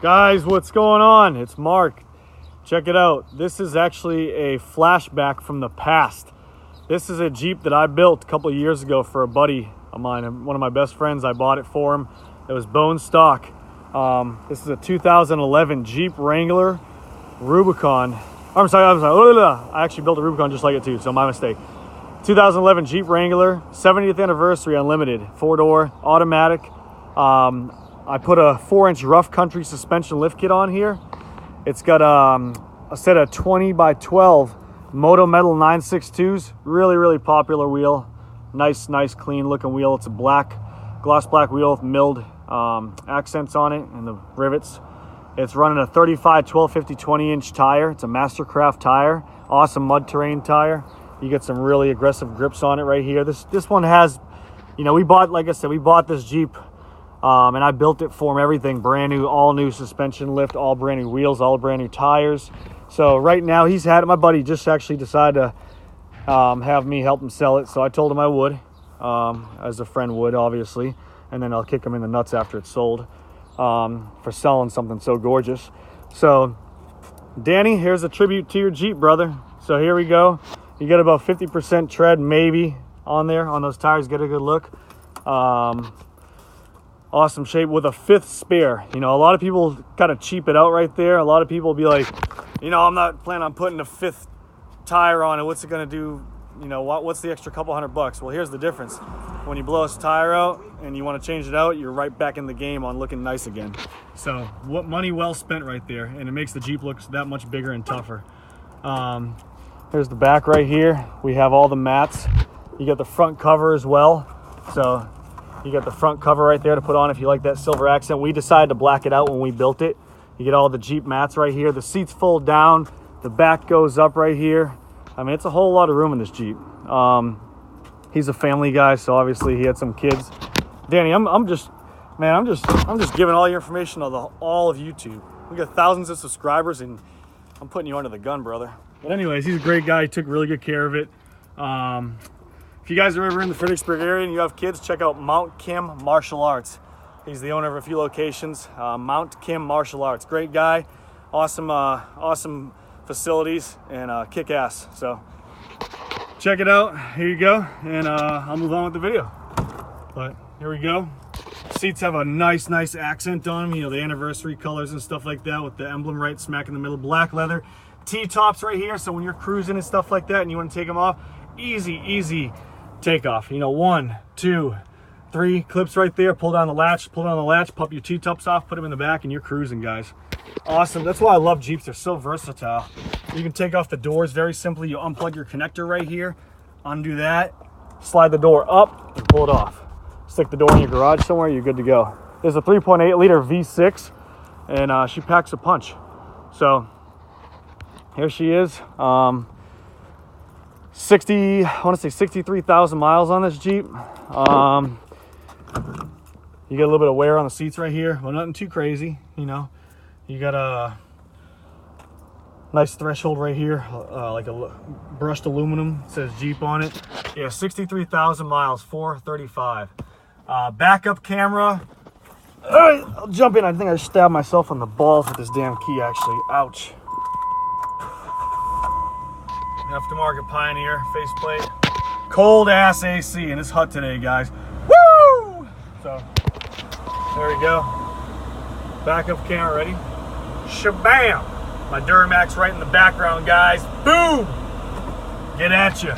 Guys, what's going on? It's Mark. Check it out. This is actually a flashback from the past. This is a Jeep that I built a couple of years ago for a buddy of mine, one of my best friends. I bought it for him. It was bone stock. This is a 2011 Jeep Wrangler Rubicon. I'm sorry. I actually built a Rubicon just like it too, so my mistake. 2011 Jeep Wrangler, 70th anniversary unlimited, 4-door, automatic. I put a 4-inch rough country suspension lift kit on here. It's got a set of 20 by 12 Moto Metal 962s. Really popular wheel. Nice clean looking wheel. It's a gloss black wheel with milled accents on it and the rivets. It's running a 35 1250 20-inch tire. It's a Mastercraft tire. Awesome mud terrain tire. You get some really aggressive grips on it right here. This one has, we bought, like I said, we bought this Jeep and I built it for him. Everything brand new, all new suspension lift, all brand new wheels, all brand new tires. So right now he's had it. My buddy just actually decided to have me help him sell it. So I told him I would, as a friend would, obviously. And then I'll kick him in the nuts after it's sold for selling something so gorgeous. So Danny, here's a tribute to your Jeep, brother. So here we go. You get about 50% tread maybe on there, on those tires. Get a good look. Awesome shape with a 5th spare. A lot of people kind of cheap it out right there. A lot of people will be like, I'm not planning on putting a 5th tire on it. What's it going to do? What's the extra couple $100? Well, here's the difference. When you blow a tire out and you want to change it out, you're right back in the game on looking nice again. So what money well spent right there. And it makes the Jeep look that much bigger and tougher. Here's the back right here. We have all the mats. You got the front cover as well. So you got the front cover right there to put on if you like that silver accent. We decided to black it out when we built it. You get all the Jeep mats right here. The seats fold down. The back goes up right here. I mean, it's a whole lot of room in this Jeep. He's a family guy, so obviously he had some kids. Danny, I'm just giving all your information on all of YouTube. We got thousands of subscribers, and I'm putting you under the gun, brother. But anyways, he's a great guy. He took really good care of it. If you guys are ever in the Fredericksburg area and you have kids, check out Mount Kim Martial Arts. He's the owner of a few locations. Mount Kim Martial Arts. Great guy. Awesome facilities and kick ass. So check it out. Here you go. And I'll move on with the video. But here we go. Seats have a nice accent on them. The anniversary colors and stuff like that with the emblem right smack in the middle. Black leather. T-tops right here. So when you're cruising and stuff like that and you want to take them off, easy takeoff. 1, 2, 3 clips right there. Pull down the latch, pop your T-tops off, put them in the back, and you're cruising, guys. Awesome. That's why I love Jeeps. They're so versatile. You can take off the doors very simply. You unplug your connector right here, undo that, slide the door up, and pull it off. Stick the door in your garage somewhere, you're good to go. There's a 3.8 liter V6, and she packs a punch. So here she is. 63,000 miles on this Jeep. You get a little bit of wear on the seats right here, but nothing too crazy. You got a nice threshold right here, like a brushed aluminum. It says Jeep on it. Yeah, 63,000 miles, 435. Backup camera. All right, I'll jump in. I think I stabbed myself on the balls with this damn key, actually. Ouch. Aftermarket Pioneer faceplate. Cold ass AC, and it's hot today, guys. Woo! So there we go. Backup camera ready. Shabam! My Duramax right in the background, guys. Boom! Get at you.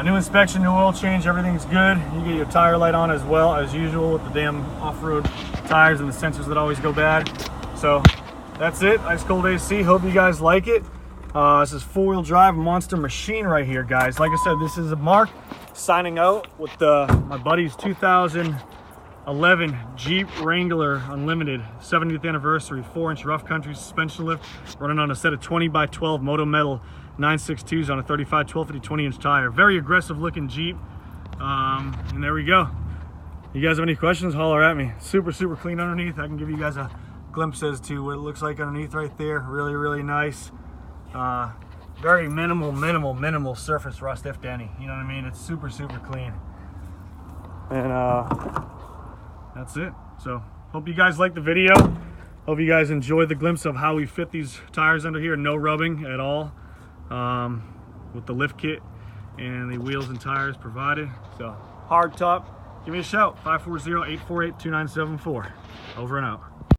New inspection, new oil change, everything's good. You get your tire light on as well as usual with the damn off-road tires and the sensors that always go bad. So that's it. Ice cold AC. Hope you guys like it. This is 4-wheel drive monster machine right here, guys. Like I said, this is Mark signing out with my buddy's 2011 Jeep Wrangler Unlimited 70th anniversary 4-inch rough country suspension lift running on a set of 20 by 12 Moto Metal 962s on a 35 1250 20-inch tire. Very aggressive looking Jeep. And there we go. You guys have any questions, holler at me. Super clean underneath. I can give you guys a glimpse as to what it looks like underneath right there. Really nice. Very minimal surface rust, if any. You know what I mean? It's super clean. And that's it. So hope you guys like the video. Hope you guys enjoyed the glimpse of how we fit these tires under here. No rubbing at all with the lift kit and the wheels and tires provided. So Hardtop, give me a shout, 540-848-2974. Over and out.